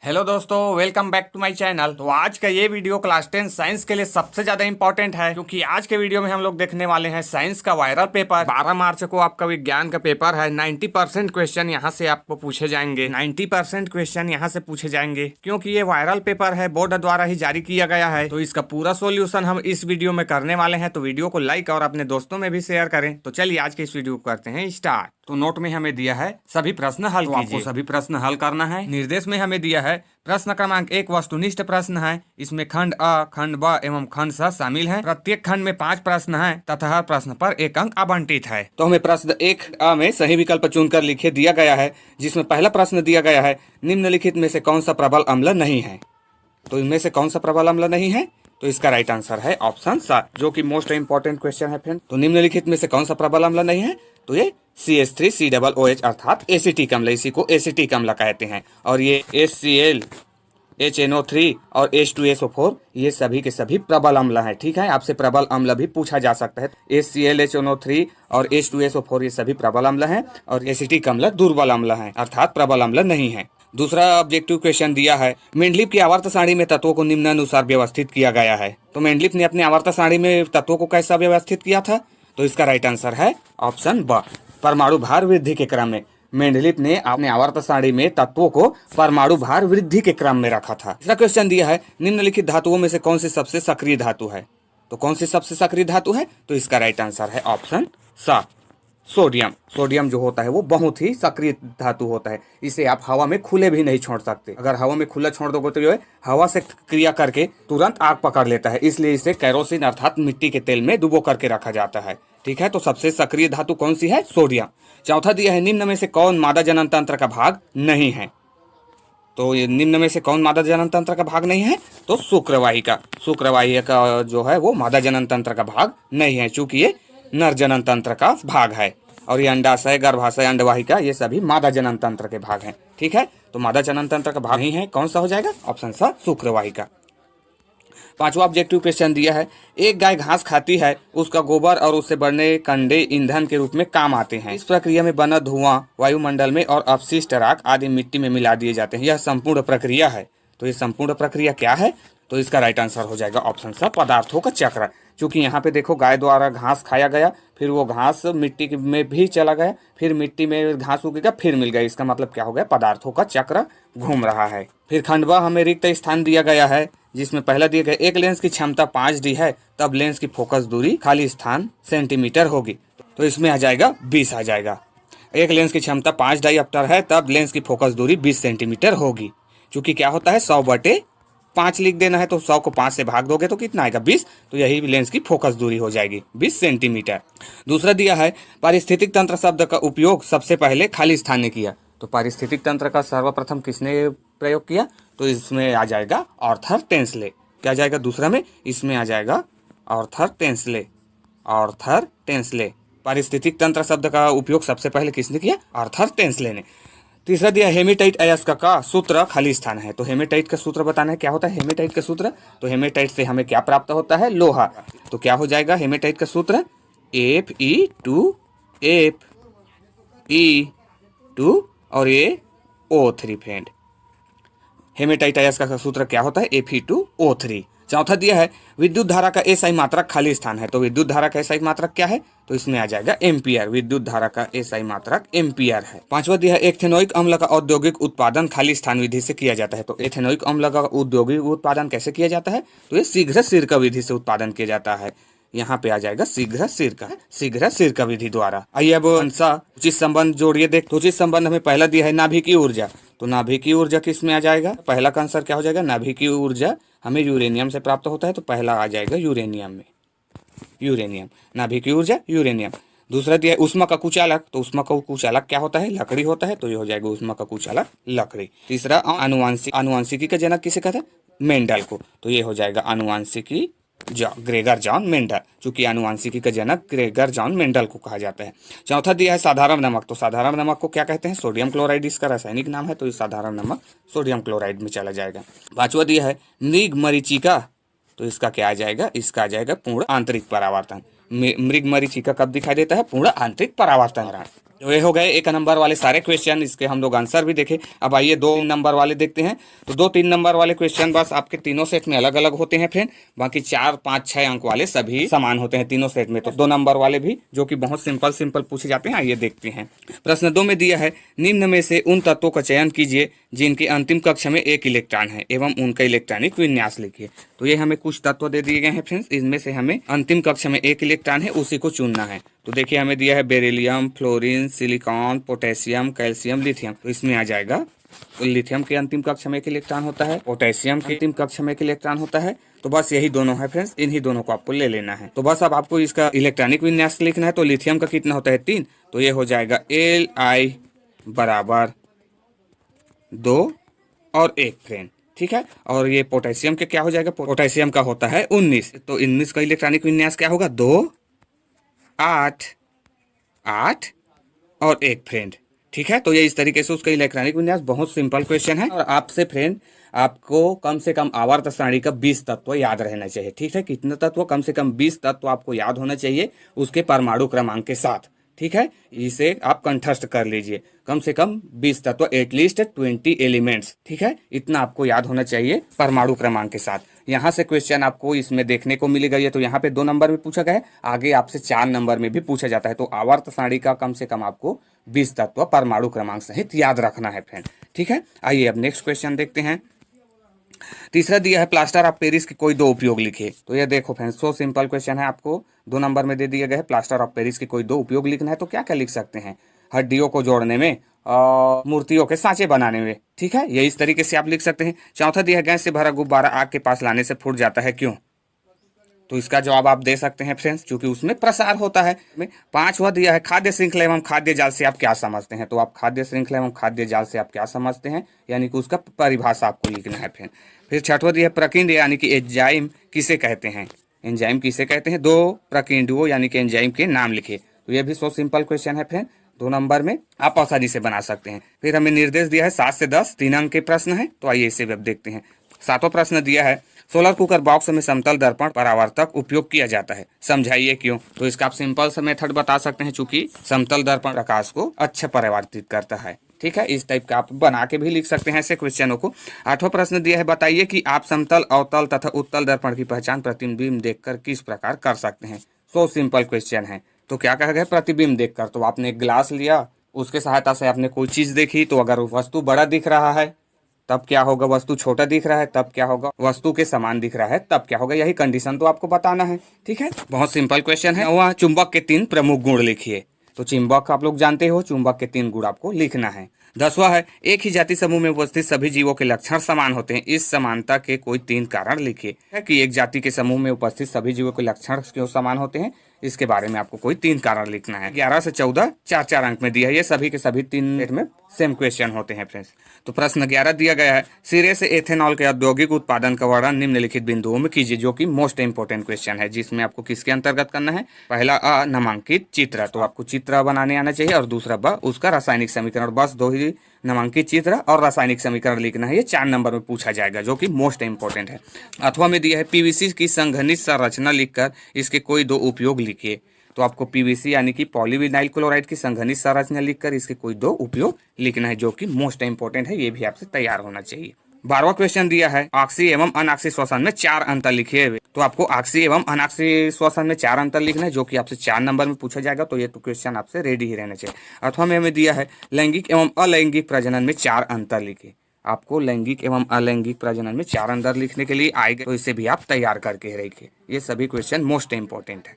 Hello दोस्तों, welcome back to my channel. तो आज का ये वीडियो क्लास 10 साइंस के लिए सबसे ज्यादा इंपॉर्टेंट है, क्योंकि आज के वीडियो में हम लोग देखने वाले हैं साइंस का वायरल पेपर। 12 मार्च को आपका विज्ञान का पेपर है। 90% क्वेश्चन यहाँ से आपको पूछे जाएंगे। 90% क्वेश्चन यहाँ से पूछे जाएंगे, क्योंकि ये वायरल पेपर है, बोर्ड द्वारा ही जारी किया गया है। तो इसका पूरा सोल्यूशन हम इस वीडियो में करने वाले हैं। तो वीडियो को लाइक और अपने दोस्तों में भी शेयर करें। तो चलिए आज के इस वीडियो को करते हैं स्टार्ट। तो नोट में हमें दिया है सभी प्रश्न हल कीजिए। आपको सभी प्रश्न हल करना है। निर्देश में हमें दिया है प्रश्न क्रमांक 1 वस्तुनिष्ठ प्रश्न है। इसमें खंड अ, खंड ब एवं खंड स शामिल है। प्रत्येक खंड में 5 प्रश्न है तथा हर प्रश्न पर 1 अंक आवंटित है। तो हमें प्रश्न 1 अ में सही विकल्प चुनकर लिखे दिया गया है, जिसमें पहला प्रश्न दिया गया है निम्नलिखित में से कौन सा प्रबल अम्ल नहीं है। तो इनमें से कौन सा प्रबल अम्ल नहीं है, तो इसका राइट आंसर है ऑप्शन सा, जो कि मोस्ट इंपॉर्टेंट क्वेश्चन है फ्रेंड। तो निम्नलिखित में से कौन सा प्रबल अम्ल नहीं है, तो ये CH3COOH अर्थात एसिटिक अम्ल, इसी को एसिटिक अम्ल कहते हैं। और ये HCl, HNO3 और H2SO4 ये सभी के सभी प्रबल अम्ल हैं। ठीक है, आपसे प्रबल अम्ल भी पूछा जा सकता है। HCl, HNO3 और H2SO4 ये सभी प्रबल अम्ल हैं और एसिटिक अम्ल दुर्बल अम्ल हैं, अर्थात प्रबल अम्ल नहीं है। दूसरा ऑब्जेक्टिव क्वेश्चन दिया है मेंडलीव की आवर्त सारणी में तत्वों को निम्नानुसार व्यवस्थित किया गया है। तो मेंडलीव ने अपनी आवर्त सारणी में तत्वों को कैसा व्यवस्थित किया था, तो इसका राइट आंसर है ऑप्शन ब, परमाणु भार वृद्धि के क्रम में। मेंडलीव ने अपने आवर्त सारणी में तत्वों को परमाणु भार वृद्धि के क्रम में रखा था। तीसरा क्वेश्चन दिया है निम्नलिखित धातुओं में से कौन सी सबसे सक्रिय धातु है। तो कौन सी सबसे सक्रिय धातु है, तो इसका राइट आंसर है ऑप्शन सा, सोडियम। सोडियम जो होता है वो बहुत ही सक्रिय धातु होता है। इसे आप हवा में खुले भी नहीं छोड़ सकते। अगर हवा में खुला छोड़ दोगे तो जो है हवा से क्रिया करके तुरंत आग पकड़ लेता है, इसलिए इसे कैरोसिन अर्थात मिट्टी के तेल में डुबो करके रखा जाता है। ठीक है, तो सबसे सक्रिय धातु कौन सी है, सोडियम। चौथा दिया है निम्न में से कौन मादा जनन तंत्र का भाग नहीं है। तो ये निम्न में से कौन मादा जनन तंत्र का भाग नहीं है, तो शुक्रवाहिका। शुक्रवाहिका जो है वो मादा जनन तंत्र का भाग नहीं है, चूंकि ये नर जनन तंत्र का भाग है। और ये अंडाशय, गर्भाशय, अंडवाहिका ये सभी मादा जनन तंत्र के भाग हैं। ठीक है, तो मादा जनन तंत्र का भाग नहीं है, कौन सा हो जाएगा, ऑप्शन सा, शुक्रवाहिका। पांचवा ऑब्जेक्टिव क्वेश्चन दिया है एक गाय घास खाती है, उसका गोबर और उससे बढ़ने कंडे ईंधन के रूप में काम आते हैं। इस प्रक्रिया में बना धुआं वायुमंडल में और अपशिष्ट राख आदि मिट्टी में मिला दिए जाते हैं। यह संपूर्ण प्रक्रिया है। तो ये संपूर्ण प्रक्रिया क्या है, तो इसका राइट आंसर हो जाएगा ऑप्शन सा, पदार्थों का चक्र। क्योंकि यहाँ पे देखो गाय द्वारा घास खाया गया, फिर वो घास मिट्टी में भी चला गया, फिर मिट्टी में घास उगेगा, फिर मिल गया। इसका मतलब क्या हो गया, पदार्थों का चक्र घूम रहा है। फिर खंडवा हमें रिक्त स्थान दिया गया है, जिसमें पहला दिया गया एक लेंस की क्षमता 5D है, तब लेंस की फोकस दूरी खाली स्थान सेंटीमीटर होगी। तो इसमें आ जाएगा 20 आ जाएगा। एक लेंस की क्षमता 5 डायप्टर है, तब लेंस की फोकस दूरी 20 सेंटीमीटर होगी। चूंकि क्या होता है 100/5 लिख देना है, तो 100 को 5 से भाग दोगे तो कितना आएगा, 20। तो यही लेंस की फोकस दूरी हो जाएगी 20 सेंटीमीटर। दूसरा दिया है पारिस्थितिक तंत्र शब्द का उपयोग सबसे पहले खाली स्थान ने किया। तो पारिस्थितिक तंत्र का सर्वप्रथम किसने प्रयोग किया, तो इसमें आ जाएगा आर्थर टेंसले। क्या जाएगा दूसरा में, इसमें आ जाएगा आर्थर टेंसले। आर्थर टेंसले, पारिस्थितिक तंत्र शब्द का उपयोग सबसे पहले किसने किया, आर्थर टेंसले ने। तीसरा दिया हेमेटाइट अयस्क का सूत्र खाली स्थान है। तो हेमेटाइट का सूत्र बताना है, क्या होता है हेमेटाइट का सूत्र, तो हेमेटाइट से हमें क्या प्राप्त होता है, लोहा। तो क्या हो जाएगा हेमेटाइट का सूत्र, Fe2 और ये O3 फ्रेंड। हेमेटाइट अयस्क का सूत्र क्या होता है, Fe2O3। चौथा दिया है विद्युत धारा का एसआई मात्रक खाली स्थान है। तो विद्युत धारा का एसआई मात्रक क्या है, तो इसमें आ जाएगा एम्पियर। विद्युत धारा का एसआई मात्रक एम्पियर है। पांचवा दिया है एथेनोइक अम्ल का औद्योगिक उत्पादन खाली स्थान विधि से किया जाता है। तो एथेनोइक अम्ल का औद्योगिक उत्पादन कैसे किया जाता है, तो ये शीघ्र सिरका विधि से उत्पादन किया जाता है। यहाँ पे आ जाएगा शीघ्र सिरका विधि द्वारा। आइए अब उचित संबंध जोड़िए देख। तो उचित संबंध हमें पहला दिया है नाभिकीय ऊर्जा। तो नाभिकीय ऊर्जा किस में आ जाएगा, पहला का आंसर क्या हो जाएगा, नाभिकीय ऊर्जा हमें यूरेनियम से प्राप्त होता है। तो पहला आ जाएगा यूरेनियम में, यूरेनियम, नाभिकीय ऊर्जा यूरेनियम। दूसरा दिया है ऊष्मा का कुचालक। तो ऊष्मा का कुचालक क्या होता है, लकड़ी होता है। तो ये हो जाएगा ऊष्मा का कुचालक लकड़ी। तीसरा आनुवांशिकी का जनक किसे कहते हैं, मेंडल को। तो ये हो जाएगा आनुवांशिकी ग्रेगर जॉन मेंडल, चूंकि आनुवांशिकी का जनक ग्रेगर जॉन मेंडल को कहा जाता है। चौथा दिया है साधारण नमक। तो साधारण नमक को क्या कहते हैं, सोडियम क्लोराइड इसका रासायनिक नाम है। तो ये साधारण नमक सोडियम क्लोराइड में चला जाएगा। पांचवा दिया है मृग मरीचिका। तो इसका क्या आ जाएगा, इसका आ जाएगा पूर्ण आंतरिक परावर्तन। मृग मरीचिका कब दिखाई देता है, पूर्ण आंतरिक परावर्तन। तो ये हो गए 1 नंबर वाले सारे क्वेश्चन, इसके हम लोग आंसर भी देखे। अब आइए 2 नंबर वाले देखते हैं। तो 2-3 नंबर वाले क्वेश्चन बस आपके तीनों सेट में अलग अलग होते हैं फ्रेंड, बाकी 4, 5, 6 अंक वाले सभी समान होते हैं तीनों सेट में। तो 2 नंबर वाले भी जो कि बहुत सिंपल सिंपल पूछे जाते हैं, आइए देखते हैं। प्रश्न 2 में दिया है, निम्न में से उन तत्वों का चयन कीजिए जिनके अंतिम कक्ष में एक इलेक्ट्रॉन है एवं उनका इलेक्ट्रॉनिक विन्यास लिखिए। तो ये हमें कुछ तत्व दे दिए गए हैं फ्रेंड्स, इनमें से हमें अंतिम कक्ष में एक इलेक्ट्रॉन है उसी को चुनना है। तो देखिए हमें दिया है beryllium, fluorine, silicon, potassium, calcium, lithium. तो इसमें आ जाएगा, तो लिथियम के अंतिम कक्ष में एक इलेक्ट्रॉन होता है, पोटेशियम के अंतिम कक्ष में एक इलेक्ट्रॉन होता है। तो बस यही दोनों है फ्रेंड्स, इन्हीं दोनों को आपको ले लेना है। तो बस अब आपको इसका इलेक्ट्रॉनिक विन्यास लिखना है। तो लिथियम का कितना होता है 3, तो ये हो जाएगा Li बराबर 2 और 1 फ्रेंड, ठीक है। और ये पोटेशियम के क्या हो जाएगा, पोटेशियम का होता है 19, तो 19 का इलेक्ट्रॉनिक विन्यास क्या होगा 2, 8, 8 और 1 फ्रेंड, ठीक है। तो ये इस तरीके से उसका इलेक्ट्रॉनिक विन्यास, बहुत सिंपल क्वेश्चन है। और आपसे फ्रेंड आपको कम से कम आवर्त सारणी का 20 तत्व याद रहना चाहिए, ठीक है। कितने तत्व, कम से कम 20 तत्व आपको याद होना चाहिए उसके परमाणु क्रमांक के साथ, ठीक है। इसे आप कंठस्थ कर लीजिए, कम से कम 20 तत्व, एटलीस्ट 20 एलिमेंट्स, ठीक है। इतना आपको याद होना चाहिए परमाणु क्रमांक के साथ। यहाँ से क्वेश्चन आपको इसमें देखने को मिलेगा। ये तो यहाँ पे 2 नंबर में पूछा गया है, आगे आपसे 4 नंबर में भी पूछा जाता है। तो आवर्त सारणी का कम से कम आपको 20 तत्व परमाणु क्रमांक सहित याद रखना है फ्रेंड, ठीक है। आइए अब नेक्स्ट क्वेश्चन देखते हैं। तीसरा दिया है, प्लास्टर ऑफ पेरिस के कोई 2 उपयोग लिखे। तो ये देखो फ्रेंड्स, सो सिंपल क्वेश्चन है, आपको 2 नंबर में दे दिया गया है। प्लास्टर ऑफ पेरिस के कोई 2 उपयोग लिखना है। तो क्या क्या लिख सकते हैं, हड्डियों को जोड़ने में और मूर्तियों के सांचे बनाने में, ठीक है। ये इस तरीके से आप लिख सकते हैं। चौथा दिया है, गैस से भरा गुब्बारा आग के पास लाने से फूट जाता है, क्यों। तो इसका जवाब आप दे सकते हैं फ्रेंड्स, क्योंकि उसमें प्रसार होता है। 5वां दिया है, खाद्य श्रृंखला एवं खाद्य जाल से आप क्या समझते हैं। तो आप खाद्य श्रृंखला एवं खाद्य जाल से आप क्या समझते हैं, यानी कि उसका परिभाषा आपको लिखना है फ्रेंड। फिर 6वां दिया है, प्रकींड यानी कि एंजाइम किसे कहते हैं। एंजाइम किसे कहते हैं, 2 प्रकींडुओं यानी कि एंजाइम के नाम लिखे। तो ये भी सो सिंपल क्वेश्चन है फ्रेंड, 2 नंबर में आप आसानी से बना सकते हैं। फिर हमें निर्देश दिया है 7 से 10, 3 अंक के प्रश्न है। तो आइए इसे अब देखते हैं। 7वां प्रश्न दिया है, सोलर कुकर बॉक्स में समतल दर्पण परावर्तक उपयोग किया जाता है, समझाइए क्यों। तो इसका आप सिंपल सा मेथड बता सकते हैं, चूंकि समतल दर्पण प्रकाश को अच्छा परावर्तित करता है, ठीक है। इस टाइप का आप बना के भी लिख सकते हैं ऐसे क्वेश्चनों को। 8वां प्रश्न दिया है, बताइए कि आप समतल, अवतल तथा उत्तल दर्पण की पहचान प्रतिबिंब देखकर किस प्रकार कर सकते हैं। सो सिंपल क्वेश्चन है। तो क्या कहा गया, प्रतिबिंब देखकर। तो आपने एक ग्लास लिया, उसके सहायता से आपने कोई चीज देखी, तो अगर वस्तु बड़ा दिख रहा है तब क्या होगा, वस्तु छोटा दिख रहा है तब क्या होगा, वस्तु के समान दिख रहा है तब क्या होगा। यही कंडीशन तो आपको बताना है, ठीक है। बहुत सिंपल क्वेश्चन है। वहाँ चुंबक के 3 प्रमुख गुण लिखिए। तो चुंबक आप लोग जानते हो, चुंबक के 3 गुण आपको लिखना है। 10वां है, एक ही जाति समूह में उपस्थित सभी जीवों के लक्षण समान होते हैं, इस समानता के कोई 3 कारण लिखिए। कि एक जाति के समूह में उपस्थित सभी जीवों के लक्षण क्यों समान होते हैं, इसके बारे में आपको कोई 3 कारण लिखना है। 11 से 14 4-4 अंक में दिया है, ये सभी के सभी 3 सेट में सेम क्वेश्चन होते हैं फ्रेंड्स। तो प्रश्न 11 दिया गया है, सिरे से एथेनॉल के औद्योगिक उत्पादन का वर्णन निम्नलिखित बिंदुओं में कीजिए, जो कि मोस्ट इंपोर्टेंट क्वेश्चन है, जिसमें आपको किसके अंतर्गत करना है। पहला अ, नामांकित चित्र, तो आपको चित्र बनाने आना चाहिए, और दूसरा ब, उसका रासायनिक समीकरण। बस 2 ही नामांकित चित्र और रासायनिक समीकरण लिखना है, ये 4 नंबर में पूछा जाएगा, जो कि मोस्ट इंपोर्टेंट है। अथवा में दिया है, पीवीसी की संघनित संरचना लिखकर इसके कोई 2 उपयोग लिखिए। तो आपको पीवीसी यानी कि पॉलीविनाइल क्लोराइड की संघनित संरचना लिखकर इसके कोई 2 उपयोग लिखना है, जो कि मोस्ट इंपोर्टेंट है, ये भी आपसे तैयार होना चाहिए। 12वां क्वेश्चन दिया है, ऑक्सी एवं अनाक्सी श्वसन में 4 अंतर लिखिए। तो आपको ऑक्सी एवं अनाक्सी श्वसन में 4 अंतर लिखना है, जो कि आपसे 4 नंबर में पूछा जाएगा। तो ये तो क्वेश्चन आपसे रेडी ही रहना चाहिए। अथवा में हमें दिया है, लैंगिक एवं अलैंगिक प्रजनन में 4 अंतर लिखिए। आपको लैंगिक एवं अलैंगिक प्रजनन में 4 अंतर लिखने के लिए आएगा, तो इसे भी आप तैयार करके रखिए। ये सभी क्वेश्चन मोस्ट इंपोर्टेंट है।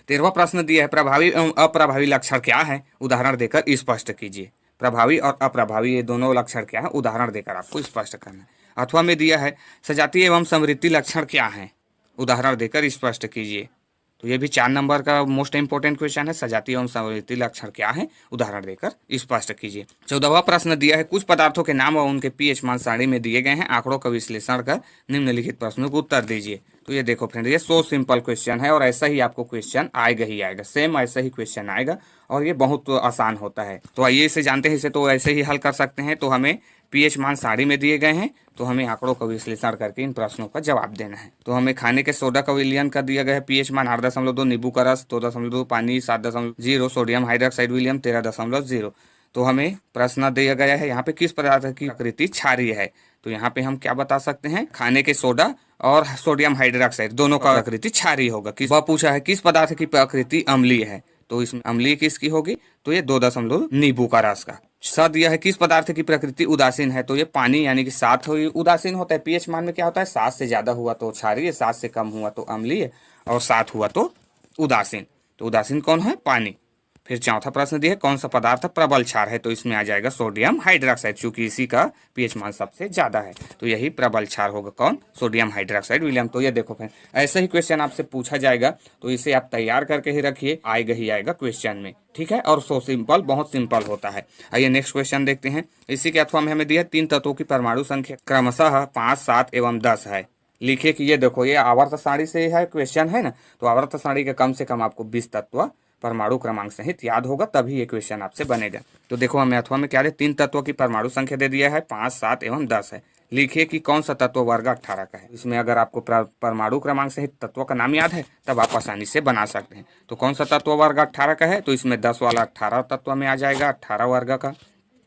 13वां प्रश्न दिया है, प्रभावी एवं अप्रभावी लक्षण क्या है, उदाहरण देकर स्पष्ट कीजिए। प्रभावी और अप्रभावी ये दोनों लक्षण क्या है, उदाहरण देकर आपको स्पष्ट करना है। अथवा में दिया है, सजातीय एवं समृद्धि लक्षण क्या है, उदाहरण देकर स्पष्ट कीजिए। तो ये भी 4 नंबर का मोस्ट इंपोर्टेंट क्वेश्चन है, सजातीय एवं समृद्धि लक्षण क्या है, उदाहरण देकर स्पष्ट कीजिए। 14वां प्रश्न दिया है, कुछ पदार्थों के नाम और उनके पीएच मान सारणी में दिए गए हैं, आंकड़ों का विश्लेषण कर निम्नलिखित प्रश्नों को उत्तर दीजिए। तो ये देखो फ्रेंड, ये सो सिंपल क्वेश्चन है, और ऐसा ही आपको क्वेश्चन आएगा ही आएगा, सेम ऐसा ही क्वेश्चन आएगा, और ये बहुत आसान होता है। तो आइए इसे जानते हैं, इसे तो ऐसे ही हल कर सकते हैं। तो हमें पीएच मान साड़ी में दिए गए हैं, तो हमें आंकड़ों का विश्लेषण करके इन प्रश्नों का जवाब देना है। तो हमें खाने के सोडा का विलयन कर दिया गया है, पीएच मान 8.2, नींबू का रस 2.2, पानी 7.0, सोडियम हाइड्रोक्साइड विलियम 13.0। तो हमें प्रश्न दिया गया है यहाँ पे किस पदार्थ की प्रकृति क्षारीय है। तो यहाँ पे हम क्या बता सकते हैं, खाने के सोडा और सोडियम हाइड्रोक्साइड दोनों का प्रकृति क्षारीय होगा। वह पूछा है किस पदार्थ की प्रकृति अम्लीय है, तो इसमें अम्लीय किसकी होगी, तो ये 2 नींबू का रस का। स दिया है किस पदार्थ की प्रकृति उदासीन है, तो ये पानी यानी कि 7 उदासीन होता है। पीएच मान में क्या होता है, 7 से ज्यादा हुआ तो क्षारीय, 7 से कम हुआ तो अम्लीय और 7 हुआ तो उदासीन। तो उदासीन कौन है, पानी। फिर चौथा प्रश्न दिया है कौन सा पदार्थ प्रबल क्षार है, तो इसमें आ जाएगा सोडियम हाइड्रोक्साइड, चूंकि इसी का पीएच मान सबसे ज्यादा है तो यही प्रबल क्षार होगा, कौन, सोडियम हाइड्रोक्साइड विलियम। तो ये देखो फ्रेंड, ऐसा ही क्वेश्चन आपसे पूछा जाएगा, तो इसे आप तैयार करके ही रखिए, आएगा ही आएगा क्वेश्चन में, ठीक है। और सो सिंपल, बहुत सिंपल होता है। आइए नेक्स्ट क्वेश्चन देखते हैं। इसी के अथवा में हमें दिया 3 तत्वों की परमाणु संख्या क्रमशः 5, 7 एवं 10 है। लिखिए कि ये देखो, ये आवर्त सारणी से है क्वेश्चन है ना, तो आवर्त सारणी के कम से कम आपको 20 तत्व परमाणु क्रमांक सहित याद होगा, तभी ये क्वेश्चन आपसे बनेगा। तो देखो हमें अथवा में क्या है, 3 तत्वों की परमाणु संख्या दे दिया है, 5, 7 एवं 10 है। लिखिए कि कौन सा तत्व वर्ग 18 का है। इसमें अगर आपको परमाणु क्रमांक सहित तत्वों का नाम याद है तब आप आसानी से बना सकते हैं। तो कौन सा तत्व वर्ग 18 का है, तो इसमें 10 वाला 18 तत्व में आ जाएगा, 18 वर्ग का।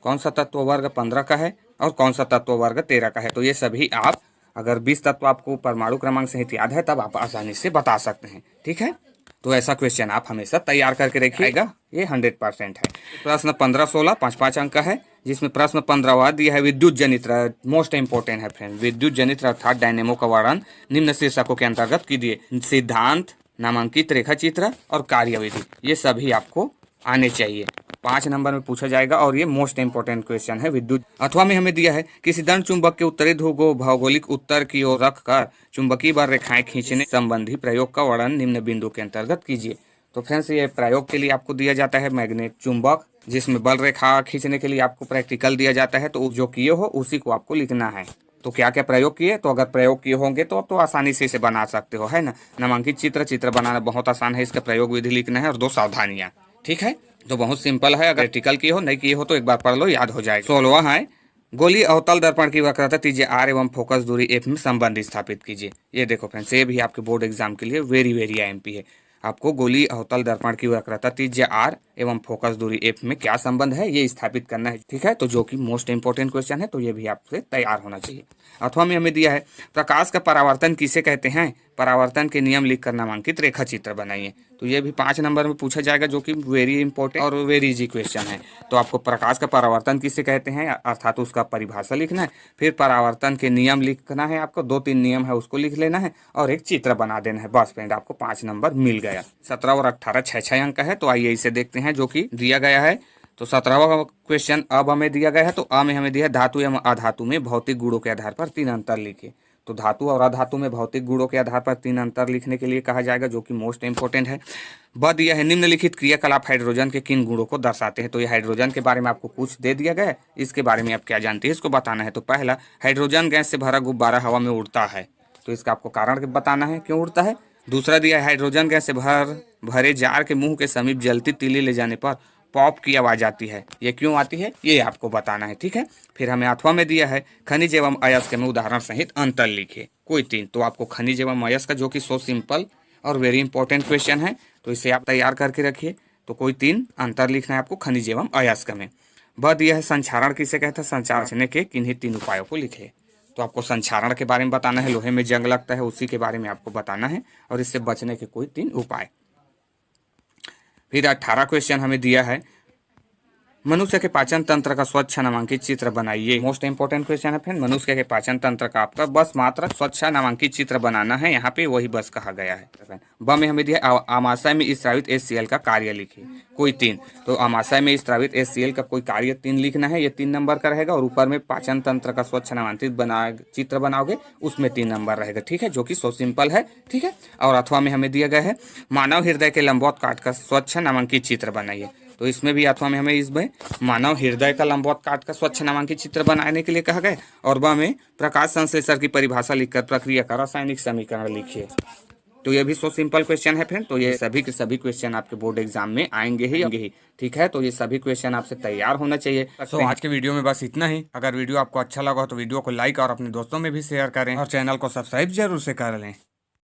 कौन सा तत्व वर्ग 15 का है और कौन सा तत्व वर्ग 13 का है। तो ये सभी आप, अगर 20 तत्व आपको परमाणु क्रमांक सहित याद है तब आप आसानी से बता सकते हैं, ठीक है। तो ऐसा क्वेश्चन आप हमेशा तैयार करके रखिएगा, ये 100% है। प्रश्न 15, 16 5-5 अंक का है, जिसमें प्रश्न 15वां दिया है विद्युत जनित्र, मोस्ट इंपोर्टेंट है फ्रेंड। विद्युत जनित्र अर्थात डायनेमो का वर्णन निम्न शीर्षकों के अंतर्गत कीजिए। सिद्धांत, नामांकित रेखा चित्र और कार्यविधि, ये सभी आपको आने चाहिए। 5 नंबर में पूछा जाएगा और ये मोस्ट इंपोर्टेंट क्वेश्चन है। विद्युत अथवा में हमें दिया है किसी दंड चुंबक के उत्तरी ध्रुव को भौगोलिक उत्तर की ओर रखकर चुंबकीय बल रेखाएं खींचने संबंधी प्रयोग का वर्णन निम्न बिंदु के अंतर्गत कीजिए। तो फ्रेंड्स, ये प्रयोग के लिए आपको दिया जाता है मैग्नेट चुंबक, जिसमें बल रेखा खींचने के लिए आपको प्रैक्टिकल दिया जाता है, तो जो किए हो उसी को आपको लिखना है। तो क्या क्या प्रयोग किए, तो अगर प्रयोग किए होंगे तो आप तो आसानी से इसे बना सकते हो, है ना। नामांकित चित्र बनाना बहुत आसान है, इसका प्रयोग विधि लिखना है और 2 सावधानियां, ठीक है। तो बहुत सिंपल है, अगर प्रैक्टिकल किए हो, नहीं किए हो तो एक बार पढ़ लो, याद हो जाएगा। 16वां है गोली अवतल दर्पण की वक्रता त्रिज्या r एवं फोकस दूरी f में संबंध स्थापित कीजिए। ये देखो फ्रेंड्स, ये भी आपके बोर्ड एग्जाम के लिए वेरी IMP है। आपको गोली अवतल दर्पण की वक्रता त्रिज्या r एवं फोकस दूरी f में क्या संबंध है ये स्थापित करना है, ठीक है। तो जो कि मोस्ट इंपोर्टेंट क्वेश्चन है, तो ये भी आपसे तैयार होना चाहिए। अथवा में हमें दिया है प्रकाश का परावर्तन किसे कहते हैं, परावर्तन के नियम लिखकर नामांकित रेखा चित्र बनाइए। तो ये भी 5 नंबर में पूछा जाएगा, जो कि वेरी इंपॉर्टेंट और वेरी इजी क्वेश्चन है। तो आपको प्रकाश का परावर्तन किसे कहते हैं अर्थात उसका परिभाषा लिखना है, फिर परावर्तन के नियम लिखना है, आपको 2-3 नियम है उसको लिख लेना है और एक चित्र बना देना है, बस फ्रेंड आपको 5 नंबर मिल गया। 17 और 18 6 अंक का है। तो आइए इसे देखते हैं जो कि दिया गया है। तो 17वां क्वेश्चन अब हमें दिया गया है, तो अ में हमें दिया है धातु एवं अधातु में भौतिक गुणों के आधार पर 3 अंतर लिखिए। तो धातु और अधातु में भौतिक गुणों के आधार पर 3 अंतर लिखने के लिए कहा जाएगा, जो कि मोस्ट इंपोर्टेंट है। ब दिया है निम्नलिखित क्रियाकलाप हाइड्रोजन के किन गुणों को दर्शाते हैं। तो ये हाइड्रोजन के बारे में आपको कुछ दे दिया गया है, इसके बारे में आप क्या जानते हैं इसको बताना है। तो पहला, हाइड्रोजन गैस से भरा गुब्बारा हवा में उड़ता है, तो इसका आपको कारण बताना है क्यों उड़ता है। दूसरा दिया है हाइड्रोजन गैस से भरे जार के मुंह के समीप जलती तीली ले जाने पर पॉप की आवाज आती है, ये क्यों आती है ये आपको बताना है, ठीक है। फिर हमें अथवा में दिया है खनिज एवं अयस्क में उदाहरण सहित अंतर लिखिए, कोई 3। तो आपको खनिज एवं अयस्क जो कि सो सिंपल और वेरी इंपॉर्टेंट क्वेश्चन है, तो इसे आप तैयार करके रखिए। तो कोई 3 अंतर लिखना है आपको खनिज एवं अयस्क में। ब दिया है संक्षारण किसे कहते हैं, संचारण के किन्हीं 3 उपायों को लिखिए। तो आपको संक्षारण के बारे में बताना है, लोहे में जंग लगता है उसी के बारे में आपको बताना है और इससे बचने के कोई 3 उपाय। फिर 18 क्वेश्चन हमें दिया है मनुष्य के पाचन तंत्र का स्वच्छ नामांकित चित्र बनाइए। मोस्ट इंपोर्टेंट क्वेश्चन है फ्रेंड, मनुष्य के पाचन तंत्र का आपका बस मात्र स्वच्छ नामांकित चित्र बनाना है, यहाँ पे वही बस कहा गया है। ब में हमें दिया आमाशय में स्रावित HCl का कार्य लिखिए, कोई 3। तो आमाशय में स्रावित HCl का कोई कार्य 3 लिखना है, ये 3 नंबर का रहेगा। और ऊपर में पाचन तंत्र का स्वच्छ नामांकित चित्र बनाओगे उसमें 3 नंबर रहेगा, ठीक है, जो कि सो सिंपल है, ठीक है। और अथवा में हमें दिया गया है मानव हृदय के लंबवत काट कर स्वच्छ नामांकित चित्र बनाइए। तो इसमें भी अथवा में हमें इसमें मानव हृदय का लंबवत काट का स्वच्छ नामांकित चित्र बनाने के लिए कहा गया। और ब में प्रकाश संश्लेषण की परिभाषा लिखकर प्रक्रिया का रासायनिक समीकरण लिखिए। तो ये भी सो सिंपल क्वेश्चन है फ्रेंड। तो ये सभी के सभी क्वेश्चन आपके बोर्ड एग्जाम में आएंगे ही। ठीक है, तो ये सभी क्वेश्चन आपसे तैयार होना चाहिए। तो आज के वीडियो में बस इतना ही। अगर वीडियो आपको अच्छा लगा तो वीडियो को लाइक और अपने दोस्तों में भी शेयर करें और चैनल को सब्सक्राइब जरूर से कर लें।